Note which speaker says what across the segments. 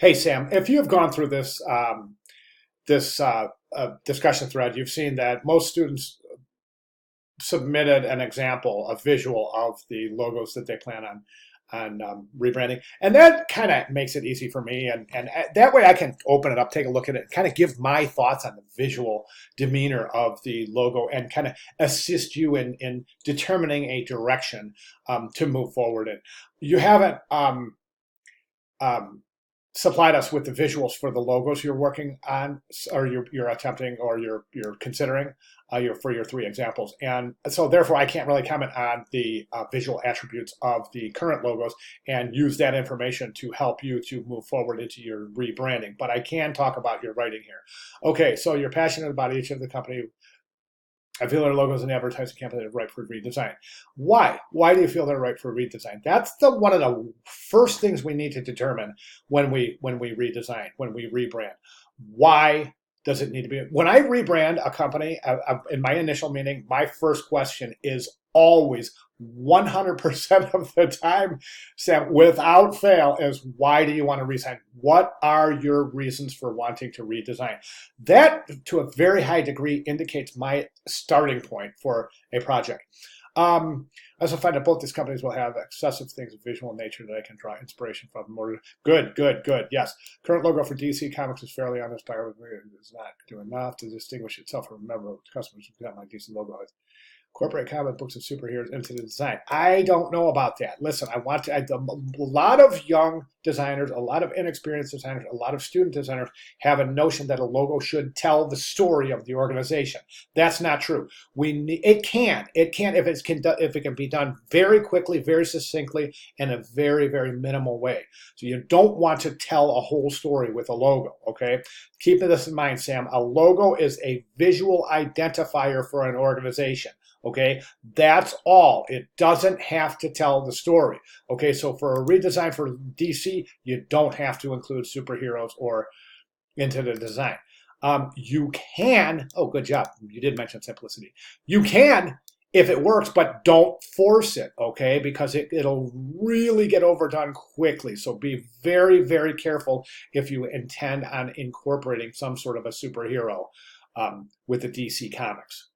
Speaker 1: Hey, Sam, if you've gone through this discussion thread, you've seen that most students submitted an example, a visual of the logos that they plan on rebranding, and that kind of makes it easy for me, and that way I can open it up, take a look at it, kind of give my thoughts on the visual demeanor of the logo, and kind of assist you in determining a direction to move forward in. You haven't um, supplied us with the visuals for the logos you're working on, or you're attempting, or you're considering for your three examples. And so therefore I can't really comment on the visual attributes of the current logos and use that information to help you to move forward into your rebranding. But I can talk about your writing here. Okay, so you're passionate about each of the company. I feel their logos and advertising campaign are ripe for redesign. Why? Why do you feel they're ripe for redesign? That's one of the first things we need to determine when we redesign, when we rebrand. Why does it need to be? When I rebrand a company, in my initial meeting, my first question is always 100% of the time, Sam, without fail, is why do you want to redesign? What are your reasons for wanting to redesign? That, to a very high degree, indicates my starting point for a project. I also find that both these companies will have excessive things of visual nature that I can draw inspiration from. More good, good, good. Yes, current logo for DC Comics is fairly uninspired. It does not do enough to distinguish itself from a member of customers who got my DC logo. Incorporate comic books and superheroes into the design. I don't know about that. Listen, I want to. A lot of young designers, a lot of inexperienced designers, a lot of student designers have a notion that a logo should tell the story of the organization. That's not true. It can if it can be done very quickly, very succinctly, in a very, very minimal way. So you don't want to tell a whole story with a logo. Okay, keep this in mind, Sam. A logo is a visual identifier for an organization. Okay, that's all. It doesn't have to tell the story. Okay, so for a redesign for DC, you don't have to include superheroes or into the design. You can, oh, good job. You did mention simplicity. You can, if it works, but don't force it, okay? Because it'll really get overdone quickly. So be very, very careful if you intend on incorporating some sort of a superhero with the DC Comics.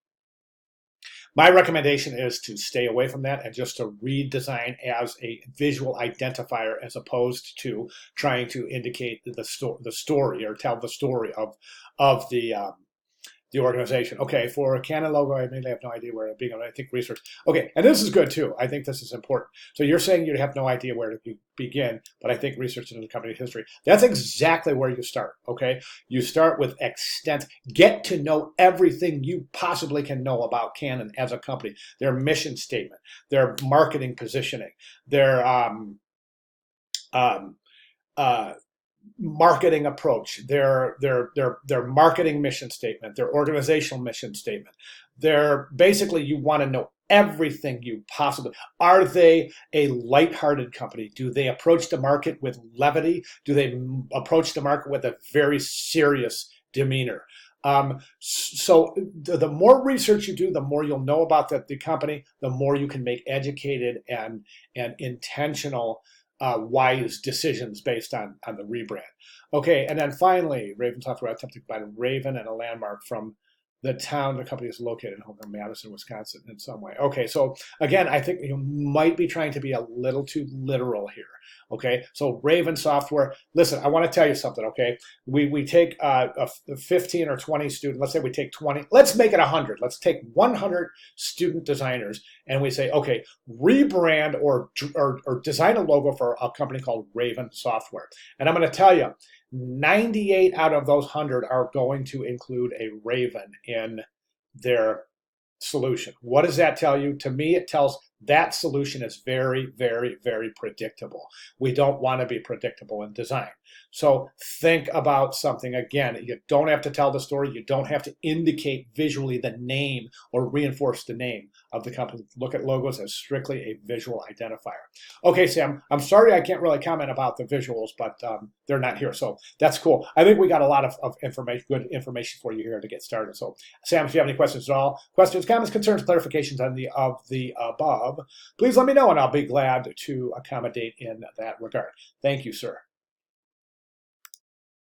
Speaker 1: My recommendation is to stay away from that and just to read design as a visual identifier as opposed to trying to indicate the story or tell the story of the organization. Okay, for a Canon logo, I mainly have no idea where to begin. I think research. Okay, and this is good too. I think this is important. So you're saying you have no idea where to begin, but I think research into the company history. That's exactly where you start. Okay, you start with extent. Get to know everything you possibly can know about Canon as a company. Their mission statement, their marketing positioning, their uh, marketing approach, their marketing mission statement, their organizational mission statement. They're basically, you want to know everything you possibly. Are they a lighthearted company? Do they approach the market with levity? Do they approach the market with a very serious demeanor? So the more research you do, the more you'll know about the company, the more you can make educated and intentional wise decisions based on the rebrand. Okay, and then finally, Raven Software attempted to buy Raven and a landmark from the town the company is located in, Madison, Wisconsin, in some way. Okay, so again, I think you might be trying to be a little too literal here. Okay, so Raven Software. Listen, I want to tell you something. Okay, we take a 15 or 20 student. Let's say we take 20. Let's make it 100. Let's take 100 student designers, and we say, okay, rebrand or design a logo for a company called Raven Software. And I'm going to tell you, 98 out of those 100 are going to include a Raven in their solution. What does that tell you? To me, it tells that solution is very, very, very predictable. We don't want to be predictable in design. So think about something. Again, you don't have to tell the story. You don't have to indicate visually the name or reinforce the name of the company. Look at logos as strictly a visual identifier. Okay, Sam, I'm sorry I can't really comment about the visuals, but they're not here. So that's cool. I think we got a lot of information, good information for you here to get started. So Sam, if you have any questions at all, questions, comments, concerns, clarifications on the above, please let me know and I'll be glad to accommodate in that regard. Thank you, sir.